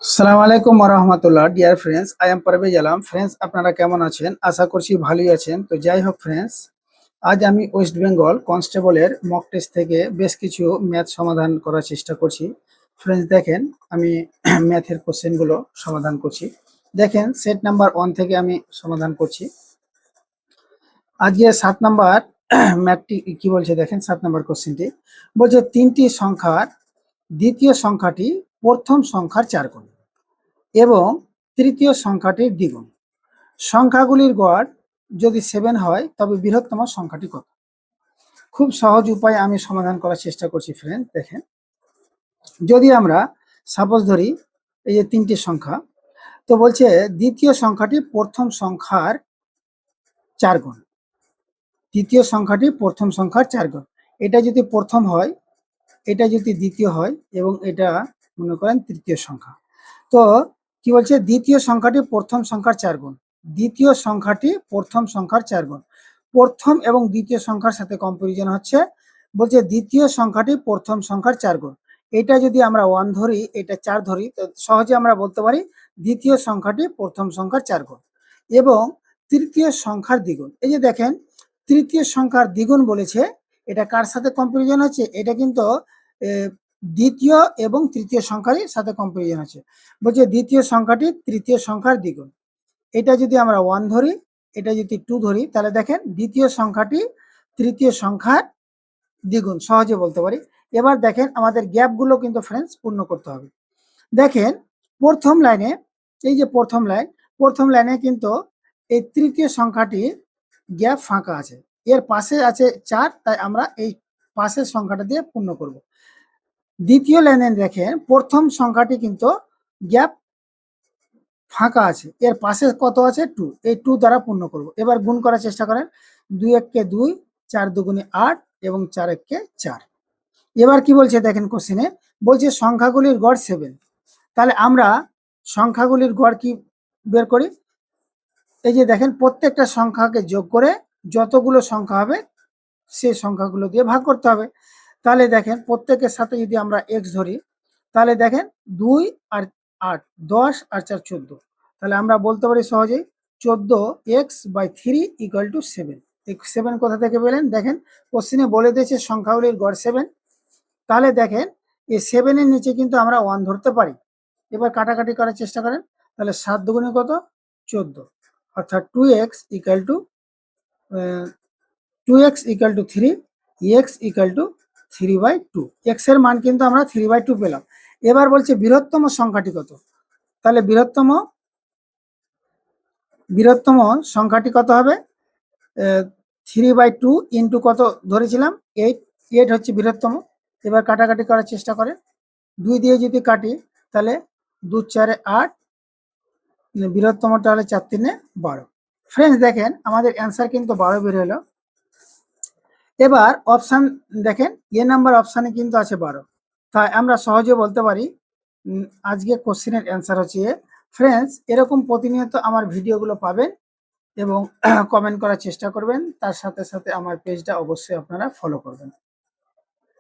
আসসালামু আলাইকুম রহমতুল্লাহ। Dear friends, I am Parvez Alam. Friends, আপনারা কেমন আছেন? আশা করছি ভালোই আছেন। তো যাই হোক ফ্রেন্ডস, আজ আমি ওয়েস্ট বেঙ্গল কনস্টেবলের মক টেস্ট থেকে বেশ কিছু ম্যাথ সমাধান করার চেষ্টা করছি। ফ্রেন্ডস দেখেন, আমি ম্যাথের কোশ্চেনগুলো সমাধান করছি। দেখেন, সেট নাম্বার 1 থেকে আমি সমাধান করছি। আজকে 7 নাম্বার ম্যাথটি কি বলছে দেখেন। 7 নাম্বার কোশ্চেনটি বলছে, তিনটি সংখ্যার দ্বিতীয় সংখ্যাটি প্রথম সংখ্যার 4 গুণ এবং তৃতীয় সংখ্যাটির দ্বিগুণ। সংখ্যাগুলির গড় যদি 7 হয় তবে বৃহত্তম সংখ্যাটি কত? খুব সহজ উপায়ে আমি সমাধান করার চেষ্টা করছি। ফ্রেন্ড দেখেন, যদি আমরা সাপোজ ধরি এই যে তিনটি সংখ্যা, তো বলছে দ্বিতীয় সংখ্যাটি প্রথম সংখ্যার 4 গুণ। দ্বিতীয় সংখ্যাটি প্রথম সংখ্যার 4 গুণ। এটা যদি প্রথম হয়, এটা যদি দ্বিতীয় হয় এবং এটা মনে করেন তৃতীয় সংখ্যা। তো কি বলছে, দ্বিতীয় সংখ্যাটি প্রথম সংখ্যার 4 গুণ। দ্বিতীয় সংখ্যাটি প্রথম সংখ্যার 4 গুণ। প্রথম এবং দ্বিতীয় সংখ্যার সাথে কম্পারিজন হচ্ছে। বলছে দ্বিতীয় সংখ্যাটি প্রথম সংখ্যার 4 গুণ। এটা যদি আমরা 1 ধরি, এটা 4 ধরি, তো সহজে আমরা বলতে পারি দ্বিতীয় সংখ্যাটি প্রথম সংখ্যার 4 গুণ এবং তৃতীয় সংখ্যার দ্বিগুণ। এই যে দেখেন, তৃতীয় সংখ্যার দ্বিগুণ বলেছে, এটা কার সাথে কম্পারিজন হচ্ছে? এটা কিন্তু দ্বিতীয় এবং তৃতীয় সংখ্যার সাথে কম্পারিজন আছে। বলছে দ্বিতীয় সংখ্যাটি তৃতীয় সংখ্যার দ্বিগুণ। এটা যদি আমরা 1 ধরি, এটা যদি 2 ধরি, তাহলে দেখেন দ্বিতীয় সংখ্যাটি তৃতীয় সংখ্যার দ্বিগুণ, সহজে বলতে পারি। এবার দেখেন, আমাদের গ্যাপগুলো কিন্তু ফ্রেন্ডস পূর্ণ করতে হবে। দেখেন, প্রথম লাইনে, এই যে প্রথম লাইনে কিন্তু এই তৃতীয় সংখ্যাটি গ্যাপ ফাঁকা আছে, এর পাশে আছে 4, তাই আমরা এই পাশের সংখ্যাটা দিয়ে পূর্ণ করব। দ্বিতীয় লাইনে দেখেন, প্রথম সংখ্যাটি কিন্তু গ্যাপ ফাঁকা আছে, এর পাশে কত আছে? 2, এই 2 দ্বারা পূর্ণ করব। এবার গুণ করার চেষ্টা করেন। 2 1 2, 4 2 8 এবং 4 1 4। এবার কি বলছে দেখেন, কোশ্চেনে বলছে সংখ্যাগুলির গড় 7। তাহলে আমরা সংখ্যাগুলির গড় কি বের করি? এই যে দেখেন, প্রত্যেকটা সংখ্যাকে যোগ করে যতগুলো সংখ্যা হবে সেই সংখ্যাগুলো দিয়ে ভাগ করতে হবে। তাহলে দেখেন, প্রত্যেকের সাথে যদি আমরা x ধরি, তাহলে দেখেন 2 আর 8, 10 আর 4 14। তাহলে আমরা বলতে পারি সহজেই 14x/3 = 7। এই 7 কোথা থেকে পেলেন? দেখেন, কোশ্চেনে বলে দিয়েছে সংখ্যাগুলির গড় 7। তাহলে দেখেন, এই 7 এর নিচে কিন্তু আমরা 1 ধরতে পারি। এবার কাটাকাটি করার চেষ্টা করেন। তাহলে 7 দুগুণে কত? 14, অর্থাৎ 2x = 3, x = 3/2। x এর মান কিন্তু আমরা 3/2 পেলাম। এবার বলছে বৃহত্তম সংখ্যাটি কত? তাহলে বৃহত্তম সংখ্যাটি কত হবে? 3/2 ইন্টু কত ধরেছিলাম? 8। 8 হচ্ছে বৃহত্তম। এবার কাটাকাটি করার চেষ্টা করেন। 2 দিয়ে যদি কাটি, তাহলে 2 4 8, বৃহত্তমটা হলে 4 3 12। ফ্রেন্ডস দেখেন, আমাদের অ্যান্সার কিন্তু 12 বের হলো। এবার অপশান দেখেন, নাম্বার অপশানে কিন্তু আছে 12। তাই আমরা সহজে বলতে পারি আজকে কোশ্চেনের অ্যান্সার হচ্ছে এ। ফ্রেন্ডস, এরকম প্রতিনিয়ত আমার ভিডিওগুলো পাবেন এবং কমেন্ট করার চেষ্টা করবেন। তার সাথে সাথে আমার পেজটা অবশ্যই আপনারা ফলো করবেন।